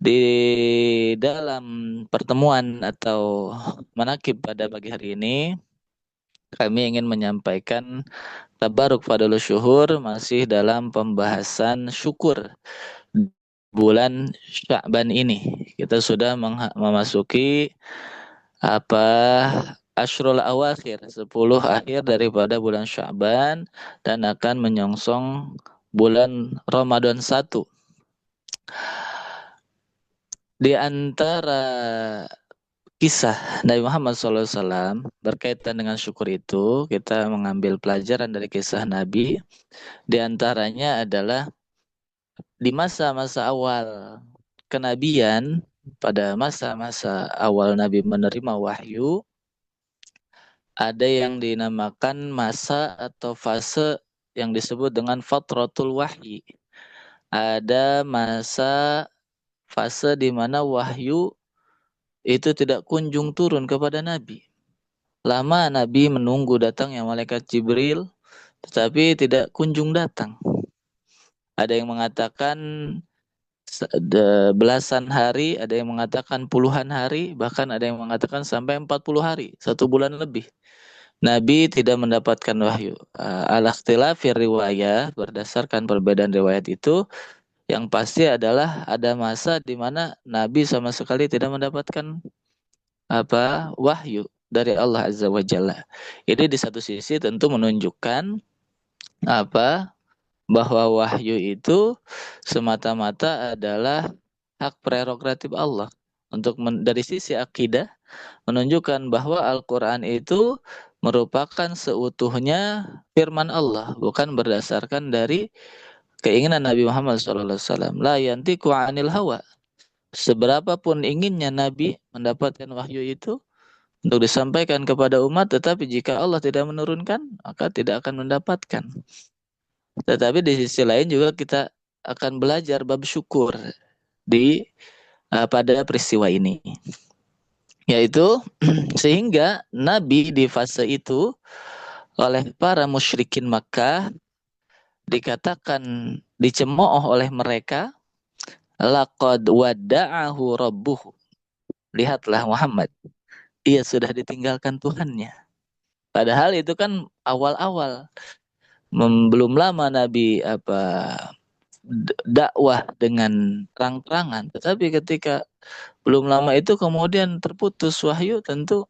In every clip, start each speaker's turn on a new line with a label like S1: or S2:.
S1: Di dalam pertemuan atau manakib pada pagi hari ini, kami ingin menyampaikan tabaruk fadlul syuhur masih dalam pembahasan syukur bulan Sya'ban ini. Kita sudah memasuki apa Ashrul Awakhir, 10 akhir daripada bulan Sya'ban dan akan menyongsong bulan Ramadan 1. Di antara kisah Nabi Muhammad SAW berkaitan dengan syukur itu, kita mengambil pelajaran dari kisah Nabi. Di antaranya adalah di masa-masa awal kenabian, pada masa-masa awal Nabi menerima wahyu, ada yang dinamakan masa atau fase yang disebut dengan fatratul wahyi. Ada masa fase di mana wahyu itu tidak kunjung turun kepada Nabi. Lama Nabi menunggu datangnya malaikat Jibril, tetapi tidak kunjung datang. Ada yang mengatakan belasan hari, ada yang mengatakan puluhan hari, bahkan ada yang mengatakan sampai 40 hari, 1 bulan lebih. Nabi tidak mendapatkan wahyu. Al-ikhtilafir riwayat, berdasarkan perbedaan riwayat itu, yang pasti adalah ada masa di mana Nabi sama sekali tidak mendapatkan wahyu dari Allah Azza wa Jalla. Ini di satu sisi tentu menunjukkan apa bahwa wahyu itu semata-mata adalah hak prerogatif Allah. Untuk dari sisi akidah menunjukkan bahwa Al-Qur'an itu merupakan seutuhnya firman Allah, bukan berdasarkan dari keinginan Nabi Muhammad SAW. La yantiqu 'anil hawa. Seberapapun inginnya Nabi mendapatkan wahyu itu untuk disampaikan kepada umat, tetapi jika Allah tidak menurunkan, maka tidak akan mendapatkan. Tetapi di sisi lain juga kita akan belajar bab syukur di pada peristiwa ini, yaitu sehingga Nabi di fase itu oleh para musyrikin Makkah dikatakan dicemooh oleh mereka, laqad wadda'ahu rabbuhu. Lihatlah Muhammad, ia sudah ditinggalkan Tuhannya. Padahal itu kan awal-awal, belum lama Nabi dakwah dengan terang-terangan, tetapi ketika belum lama itu kemudian terputus wahyu, tentu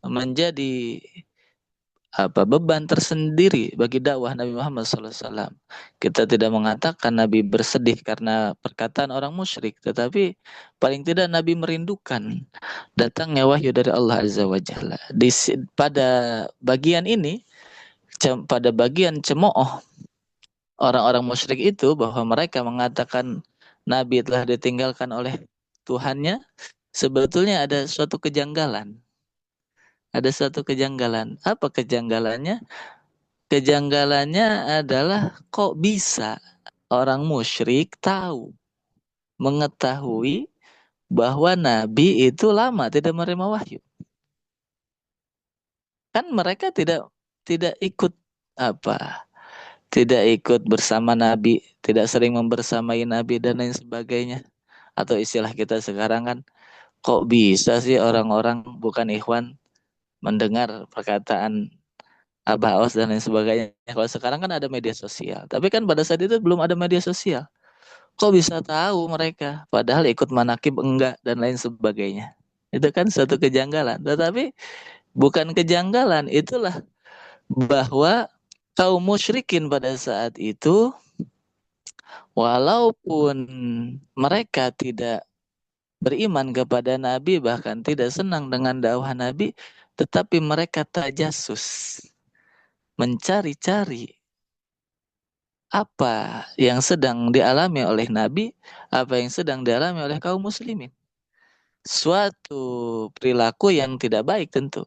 S1: menjadi beban tersendiri bagi dakwah Nabi Muhammad SAW. Kita tidak mengatakan Nabi bersedih karena perkataan orang musyrik, tetapi paling tidak Nabi merindukan datangnya wahyu dari Allah Azza wa Jalla. Pada bagian ini, pada bagian cemooh orang-orang musyrik itu, bahwa mereka mengatakan Nabi telah ditinggalkan oleh Tuhannya, sebetulnya ada suatu kejanggalan. Ada suatu kejanggalan. Apa kejanggalannya? Kejanggalannya adalah kok bisa orang musyrik tahu, mengetahui bahwa Nabi itu lama tidak menerima wahyu. Kan mereka tidak tidak ikut apa? Tidak ikut bersama Nabi, tidak sering membersamai Nabi dan lain sebagainya. Atau istilah kita sekarang kan, kok bisa sih orang-orang bukan ikhwan mendengar perkataan Abah Aus dan lain sebagainya. Kalau sekarang kan ada media sosial. Tapi kan pada saat itu belum ada media sosial. Kok bisa tahu mereka? Padahal ikut manakib enggak dan lain sebagainya. Itu kan suatu kejanggalan. Tetapi bukan kejanggalan, itulah bahwa kaum musyrikin pada saat itu, walaupun mereka tidak beriman kepada Nabi, bahkan tidak senang dengan dakwah Nabi, tetapi mereka tajasus, mencari-cari apa yang sedang dialami oleh Nabi, apa yang sedang dialami oleh kaum muslimin. Suatu perilaku yang tidak baik tentu.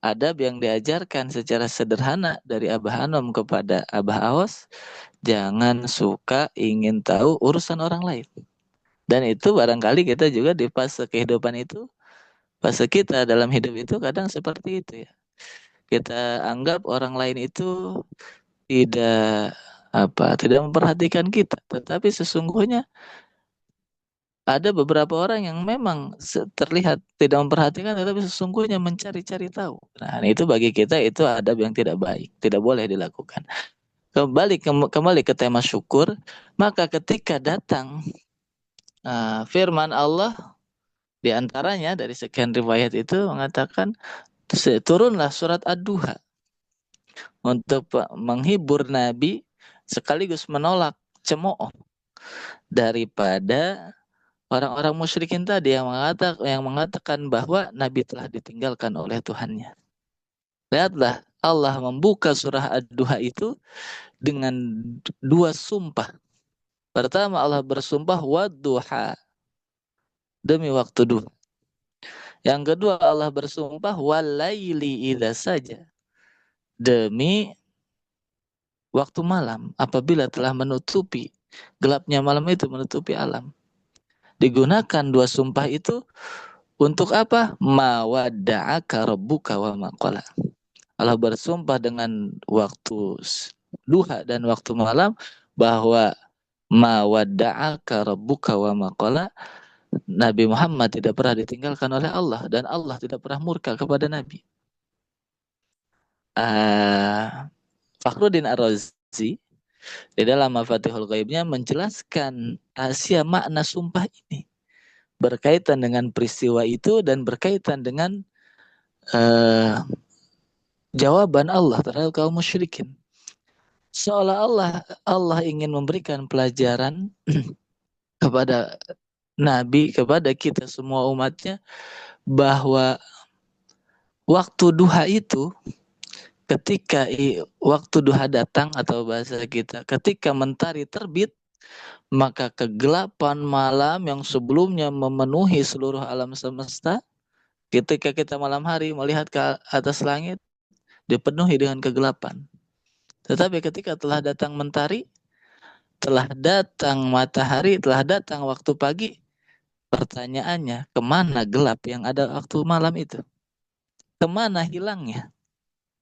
S1: Adab yang diajarkan secara sederhana dari Abah Anom kepada Abah Aos, jangan suka ingin tahu urusan orang lain. Dan itu barangkali kita juga di fase kehidupan itu, fase kita dalam hidup itu kadang seperti itu ya. Kita anggap orang lain itu tidak tidak memperhatikan kita, tetapi sesungguhnya Ada beberapa orang yang memang terlihat tidak memperhatikan, tetapi sesungguhnya mencari-cari tahu. Nah, itu bagi kita itu adab yang tidak baik, tidak boleh dilakukan. Kembali ke tema syukur, maka ketika datang firman Allah, di antaranya dari sekian riwayat itu mengatakan turunlah surat Ad-Duha untuk menghibur Nabi sekaligus menolak cemooh daripada orang-orang musyrikin tadi yang mengatakan bahwa Nabi telah ditinggalkan oleh Tuhannya. Lihatlah, Allah membuka surah Ad-Duha itu dengan dua sumpah. Pertama, Allah bersumpah wadduha, demi waktu duha. Yang kedua, Allah bersumpah walaili idza saja, demi waktu malam apabila telah menutupi gelapnya malam itu, menutupi alam. Digunakan dua sumpah itu untuk apa? Mawadda'aka rabbuka wa maqala. Allah bersumpah dengan waktu duha dan waktu malam bahwa mawadda'aka rabbuka wa maqala, Nabi Muhammad tidak pernah ditinggalkan oleh Allah dan Allah tidak pernah murka kepada Nabi. Fakhruddin Ar-Razi di dalam Mafatihul Ghaibnya menjelaskan rahasia makna sumpah ini berkaitan dengan peristiwa itu dan berkaitan dengan jawaban Allah terhadap kaum musyrikin. Seolah-olah Allah ingin memberikan pelajaran kepada Nabi, kepada kita semua umatnya, bahwa waktu duha itu, ketika waktu duha datang, atau bahasa kita, ketika mentari terbit, maka kegelapan malam yang sebelumnya memenuhi seluruh alam semesta, ketika kita malam hari melihat ke atas langit, dipenuhi dengan kegelapan. Tetapi ketika telah datang mentari, telah datang matahari, telah datang waktu pagi, pertanyaannya, kemana gelap yang ada waktu malam itu? Kemana hilangnya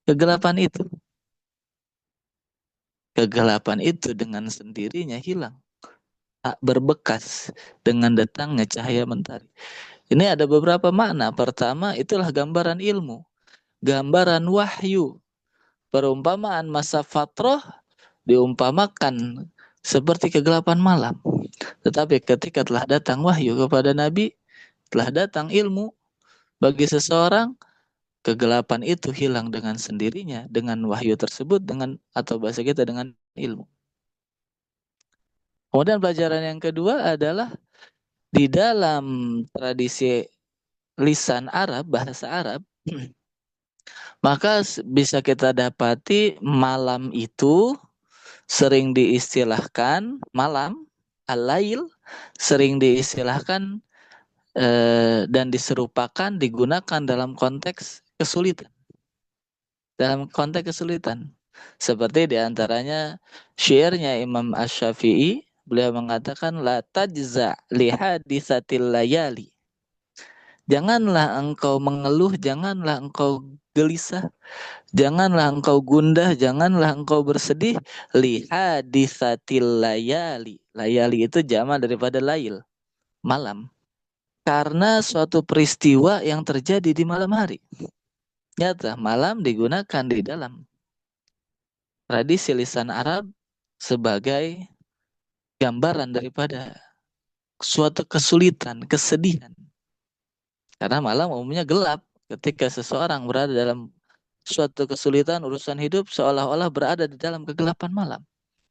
S1: kegelapan itu? Kegelapan itu dengan sendirinya hilang, tak berbekas dengan datangnya cahaya mentari. Ini ada beberapa makna. Pertama, itulah gambaran ilmu, gambaran wahyu. Perumpamaan masa fatrah diumpamakan seperti kegelapan malam. Tetapi ketika telah datang wahyu kepada Nabi, telah datang ilmu bagi seseorang, kegelapan itu hilang dengan sendirinya dengan wahyu tersebut, dengan, atau bahasa kita, dengan ilmu. Kemudian pelajaran yang kedua adalah di dalam tradisi lisan Arab, bahasa Arab, maka bisa kita dapati malam itu sering diistilahkan malam, al-lail, sering diistilahkan dan diserupakan, digunakan dalam konteks kesulitan. Dalam konteks kesulitan. Seperti diantaranya syairnya Imam Asy-Syafi'i, beliau mengatakan la tajza li hadisatil layali. Janganlah engkau mengeluh, janganlah engkau gelisah, janganlah engkau gundah, janganlah engkau bersedih li hadisatil layali. Layali itu jamak daripada lail, malam. Karena suatu peristiwa yang terjadi di malam hari. Nyata, malam digunakan di dalam tradisi lisan Arab sebagai gambaran daripada suatu kesulitan, kesedihan. Karena malam umumnya gelap. Ketika seseorang berada dalam suatu kesulitan, urusan hidup, seolah-olah berada di dalam kegelapan malam.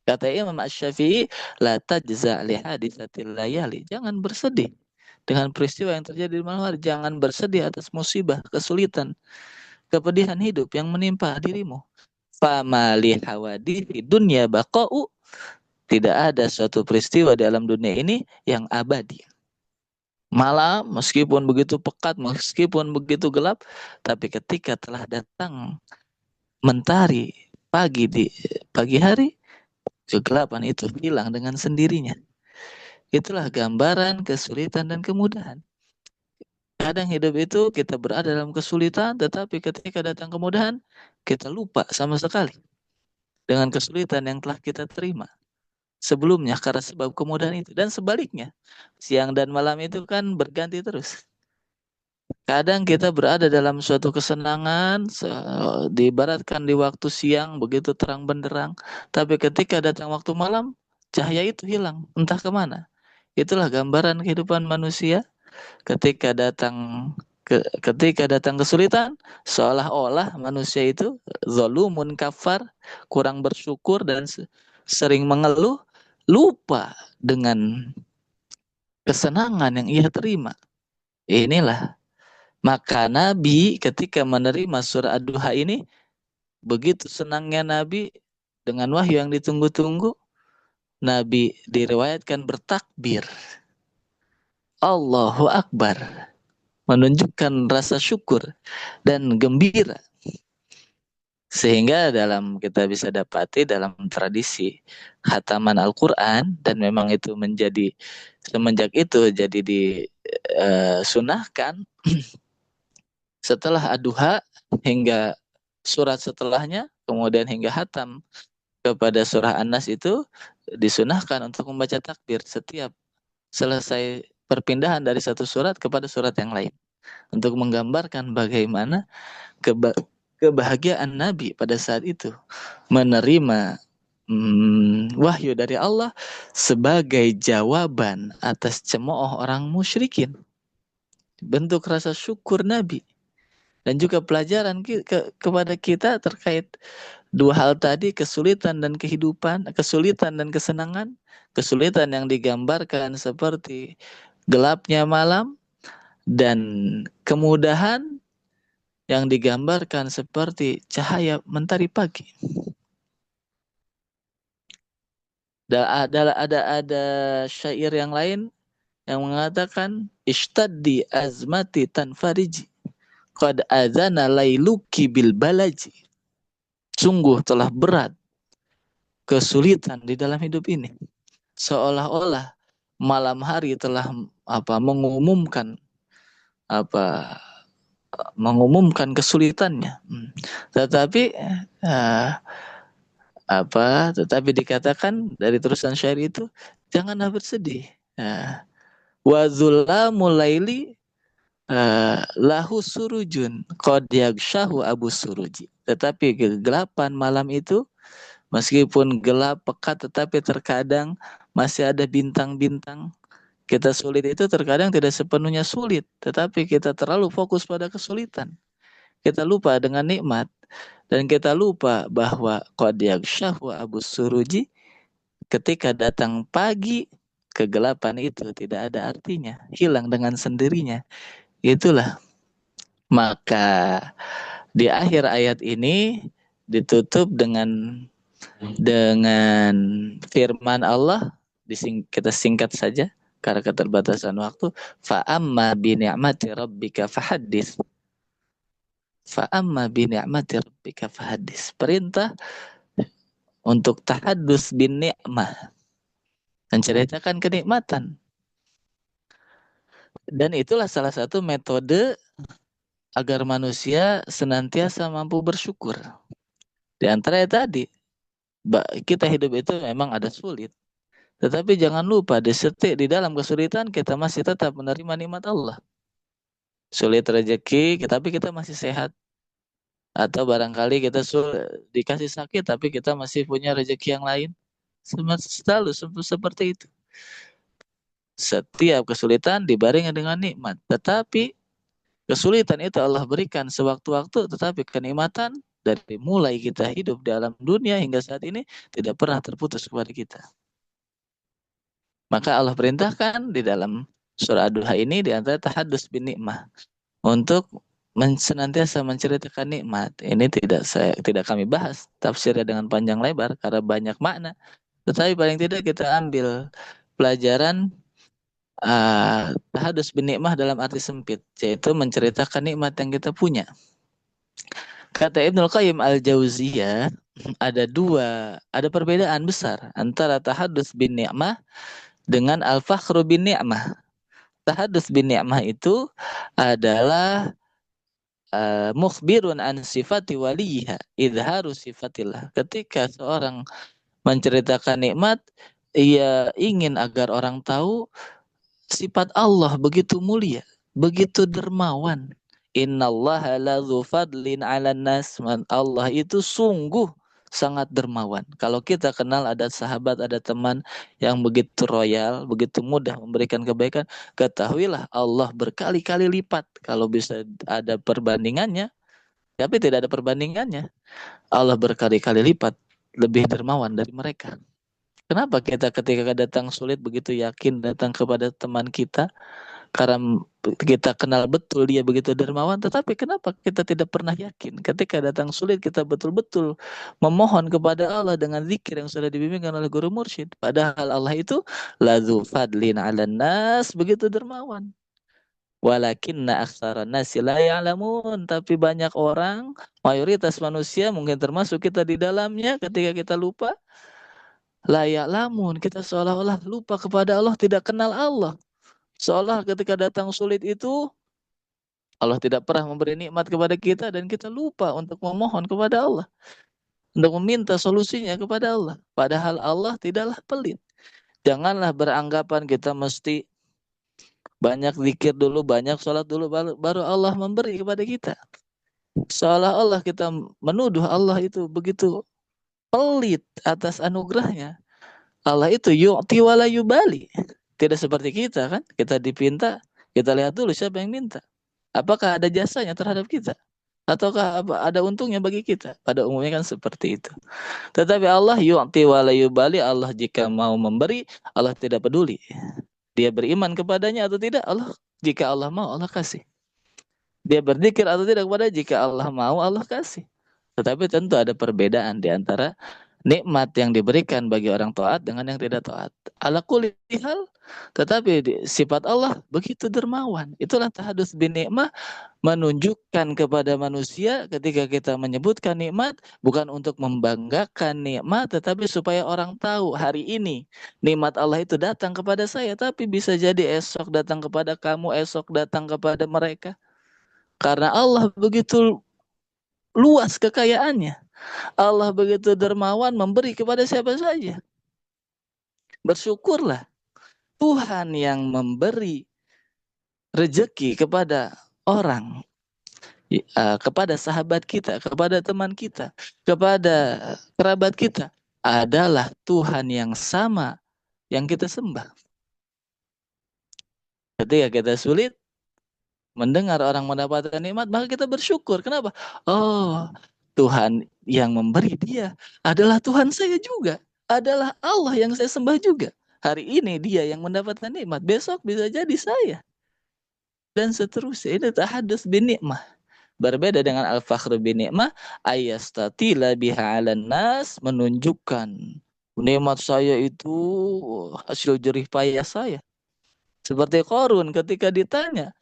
S1: Kata Imam Asy-Syafi'i, la tajza li hadisatil layali. Jangan bersedih dengan peristiwa yang terjadi di malam hari. Jangan bersedih atas musibah, kesulitan, kepedihan hidup yang menimpa dirimu. Fama li hawadithi dunya baqa'u. Tidak ada suatu peristiwa dalam dunia ini yang abadi. Malam meskipun begitu pekat, meskipun begitu gelap, tapi ketika telah datang mentari di pagi hari, kegelapan itu hilang dengan sendirinya. Itulah gambaran kesulitan dan kemudahan. Kadang hidup itu kita berada dalam kesulitan, tetapi ketika datang kemudahan, kita lupa sama sekali dengan kesulitan yang telah kita terima. sebelumnya karena sebab kemudahan itu. Dan sebaliknya, siang dan malam itu kan berganti terus. Kadang kita berada dalam suatu kesenangan, diibaratkan di waktu siang begitu terang benderang, tapi ketika datang waktu malam, cahaya itu hilang, entah kemana. Itulah gambaran kehidupan manusia ketika datang ketika datang kesulitan, seolah-olah manusia itu zalumun kafar, kurang bersyukur dan sering mengeluh, lupa dengan kesenangan yang ia terima. Inilah maka Nabi ketika menerima surah Ad-Duha ini, begitu senangnya Nabi dengan wahyu yang ditunggu-tunggu, Nabi diriwayatkan bertakbir. Allahu Akbar. Menunjukkan rasa syukur dan gembira. Sehingga kita bisa dapati dalam tradisi khataman Al-Quran, dan memang itu menjadi, semenjak itu jadi disunahkan, setelah Ad-Duha hingga surat setelahnya, kemudian hingga hatam kepada surah An-Nas itu disunahkan untuk membaca takbir setiap selesai perpindahan dari satu surat kepada surat yang lain, untuk menggambarkan bagaimana kebahagiaan Nabi pada saat itu menerima wahyu dari Allah sebagai jawaban atas cemooh orang musyrikin. Bentuk rasa syukur Nabi. Dan juga pelajaran kepada kita terkait dua hal tadi, kesulitan dan kehidupan, kesulitan dan kesenangan. Kesulitan yang digambarkan seperti gelapnya malam, dan kemudahan yang digambarkan seperti cahaya mentari pagi. Ada syair yang lain yang mengatakan ishtaddi azmati tanfariji qad azana lailuki bil balaji. Sungguh telah berat kesulitan di dalam hidup ini, seolah-olah malam hari telah mengumumkan kesulitannya. Tetapi tetapi dikatakan dari terusan syair itu, janganlah bersedih. Wa zullamul laili lahu surujun qad yaghshahu abu suruji. Tetapi kegelapan malam itu, meskipun gelap pekat, tetapi terkadang masih ada bintang-bintang. Kita sulit itu terkadang tidak sepenuhnya sulit, tetapi kita terlalu fokus pada kesulitan. Kita lupa dengan nikmat, dan kita lupa bahwa qad yaghshahu abu suruji, ketika datang pagi, kegelapan itu tidak ada artinya, hilang dengan sendirinya. Itulah. Maka di akhir ayat ini ditutup dengan firman Allah, kita singkat saja karena keterbatasan waktu. Fa amma bi ni'mati rabbika fahaddits. Fa amma bi ni'mati rabbika fahaddits. Perintah untuk tahaddus bin ni'mah, menceritakan kenikmatan. Dan itulah salah satu metode agar manusia senantiasa mampu bersyukur. Di antara tadi, kita hidup itu memang ada sulit. Tetapi jangan lupa, di dalam kesulitan kita masih tetap menerima nikmat Allah. Sulit rezeki, tapi kita masih sehat. Atau barangkali kita dikasih sakit, tapi kita masih punya rezeki yang lain. Selalu seperti itu. Setiap kesulitan dibarengi dengan nikmat. Tetapi kesulitan itu Allah berikan sewaktu-waktu, tetapi kenikmatan dari mulai kita hidup dalam dunia hingga saat ini tidak pernah terputus kepada kita. Maka Allah perintahkan di dalam surah Ad-Duha ini, di antara tahaddus bin nikmah, untuk senantiasa menceritakan nikmat. Ini tidak kami bahas tafsirnya dengan panjang lebar karena banyak makna. Tetapi paling tidak kita ambil pelajaran tahaddus bin nikmah dalam arti sempit, yaitu menceritakan nikmat yang kita punya. Kata Ibnul Qayyim Al-Jauziyah, ada perbedaan besar antara tahaddus bin ni'mah dengan al-fakhru bin ni'mah. Tahaddus bin ni'mah itu adalah mukhbirun an sifati waliha, idharu sifatillah. Ketika seorang menceritakan nikmat, ia ingin agar orang tahu sifat Allah begitu mulia, begitu dermawan. Innallaha ladzu fadlin 'alan nas. Allah itu sungguh sangat dermawan. Kalau kita kenal ada sahabat, ada teman yang begitu royal, begitu mudah memberikan kebaikan, ketahuilah Allah berkali-kali lipat. Kalau bisa ada perbandingannya, tapi tidak ada perbandingannya. Allah berkali-kali lipat lebih dermawan dari mereka. Kenapa kita ketika datang sulit begitu yakin datang kepada teman kita karena kita kenal betul dia begitu dermawan, tetapi kenapa kita tidak pernah yakin ketika datang sulit kita betul-betul memohon kepada Allah dengan zikir yang sudah dibimbingkan oleh guru mursyid, padahal Allah itu ladzu fadlin 'alan nas, begitu dermawan. Walakinna aktsaran nasi la ya'lamun, tapi banyak orang, mayoritas manusia mungkin termasuk kita di dalamnya, ketika kita lupa layak lamun, kita seolah-olah lupa kepada Allah, tidak kenal Allah. Seolah ketika datang sulit itu Allah tidak pernah memberi nikmat kepada kita dan kita lupa untuk memohon kepada Allah, untuk meminta solusinya kepada Allah. Padahal Allah tidaklah pelit. Janganlah beranggapan kita mesti banyak zikir dulu, banyak sholat dulu, baru Allah memberi kepada kita. Seolah-olah kita menuduh Allah itu begitu pelit atas anugerahnya. Allah itu yu'ti wala yubali. Tidak seperti kita kan, kita dipinta, kita lihat dulu siapa yang minta. Apakah ada jasanya terhadap kita? Ataukah ada untungnya bagi kita? Pada umumnya kan seperti itu. Tetapi Allah yu'ti wala yubali, Allah jika mau memberi, Allah tidak peduli. Dia beriman kepadanya atau tidak, Allah jika Allah mau Allah kasih. Dia berzikir atau tidak kepada, jika Allah mau Allah kasih. Tetapi tentu ada perbedaan di antara nikmat yang diberikan bagi orang taat dengan yang tidak taat. Ala kulli hal, tetapi sifat Allah begitu dermawan. Itulah tahadus bin nikmah, menunjukkan kepada manusia ketika kita menyebutkan nikmat bukan untuk membanggakan nikmat, tetapi supaya orang tahu hari ini nikmat Allah itu datang kepada saya, tapi bisa jadi esok datang kepada kamu, esok datang kepada mereka. Karena Allah begitu luas kekayaannya. Allah begitu dermawan memberi kepada siapa saja. Bersyukurlah Tuhan yang memberi rezeki kepada orang, kepada sahabat kita, kepada teman kita, kepada kerabat kita, adalah Tuhan yang sama yang kita sembah. Ketika kita sulit mendengar orang mendapatkan nikmat, maka kita bersyukur. Kenapa? Oh, Tuhan yang memberi dia adalah Tuhan saya juga. Adalah Allah yang saya sembah juga. Hari ini dia yang mendapatkan nikmat, besok bisa jadi saya. Dan seterusnya. Ini tahadus bin nikmah. Berbeda dengan al-fakhru bin nikmah, ayastatila biha 'alan nas, menunjukkan nikmat saya itu hasil jerih payah saya. Seperti Qarun ketika ditanya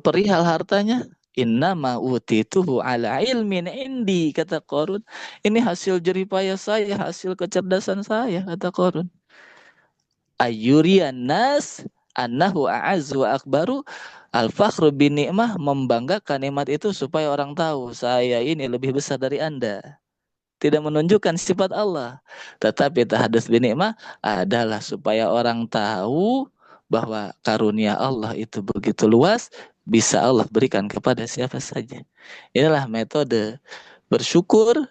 S1: perihal hartanya, innama utituhu ala ilmin indi, kata Qarun. Ini hasil jerih payah saya, hasil kecerdasan saya, kata Qarun. Ayyuriyan nas annahu a'azzu wa akbaru. Al-fakhru bin ni'mah, membanggakan nikmat itu supaya orang tahu saya ini lebih besar dari Anda. Tidak menunjukkan sifat Allah, tetapi tahadus bin ni'mah adalah supaya orang tahu bahwa karunia Allah itu begitu luas, bisa Allah berikan kepada siapa saja. Inilah metode bersyukur.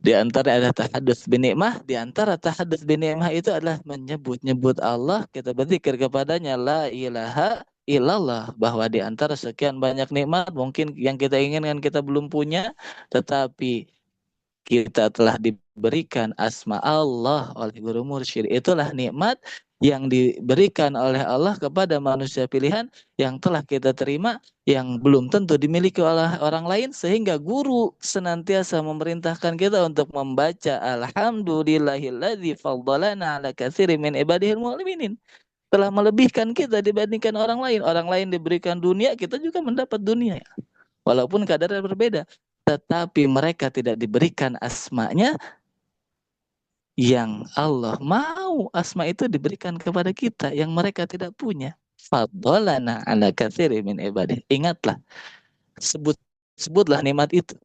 S1: Di antara ada tahadus bin ni'mah, di antara tahadus bin ni'mah itu adalah menyebut-nyebut Allah, kita berzikir kepadanya la ilaha illallah, bahwa di antara sekian banyak nikmat mungkin yang kita inginkan kita belum punya, tetapi kita telah diberikan asma Allah oleh guru mursyid. Itulah nikmat yang diberikan oleh Allah kepada manusia pilihan yang telah kita terima, yang belum tentu dimiliki oleh orang lain, sehingga guru senantiasa memerintahkan kita untuk membaca alhamdulillahilladzi faddalana ala katsirin min ibadihil mu'minin. Telah melebihkan kita dibandingkan orang lain. Orang lain diberikan dunia, kita juga mendapat dunia. Walaupun kadarnya berbeda, tetapi mereka tidak diberikan asmanya yang Allah mau asma itu diberikan kepada kita yang mereka tidak punya. Faddalana ala katsirin min ibadih. Ingatlah, sebutlah nikmat itu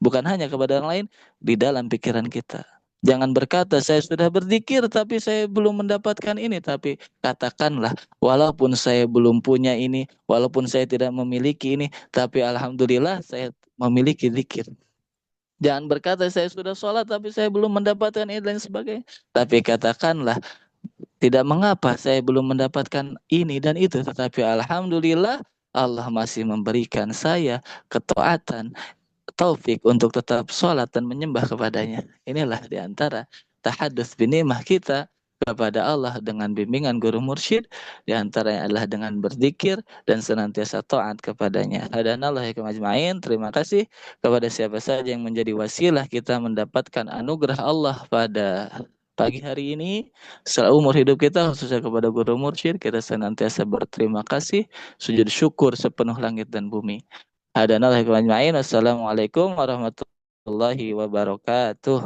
S1: bukan hanya kepada orang lain, di dalam pikiran kita. Jangan berkata saya sudah berzikir tapi saya belum mendapatkan ini. Tapi katakanlah walaupun saya belum punya ini, walaupun saya tidak memiliki ini, tapi alhamdulillah saya memiliki zikir. Jangan berkata saya sudah sholat tapi saya belum mendapatkan ini dan sebagainya. Tapi katakanlah tidak mengapa saya belum mendapatkan ini dan itu. Tetapi alhamdulillah Allah masih memberikan saya ketaatan, taufik untuk tetap sholat dan menyembah kepadanya. Inilah diantara tahadus binimah kita kepada Allah dengan bimbingan guru mursyid, diantaranya adalah dengan berzikir dan senantiasa taat kepadanya. Hadanallah ya majma'in. Terima kasih kepada siapa saja yang menjadi wasilah kita mendapatkan anugerah Allah pada pagi hari ini. Seumur hidup kita, khususnya kepada guru mursyid, kita senantiasa berterima kasih, sujud syukur sepenuh langit dan bumi. Hadanal hikmah ajma'in. Assalamualaikum warahmatullahi wabarakatuh.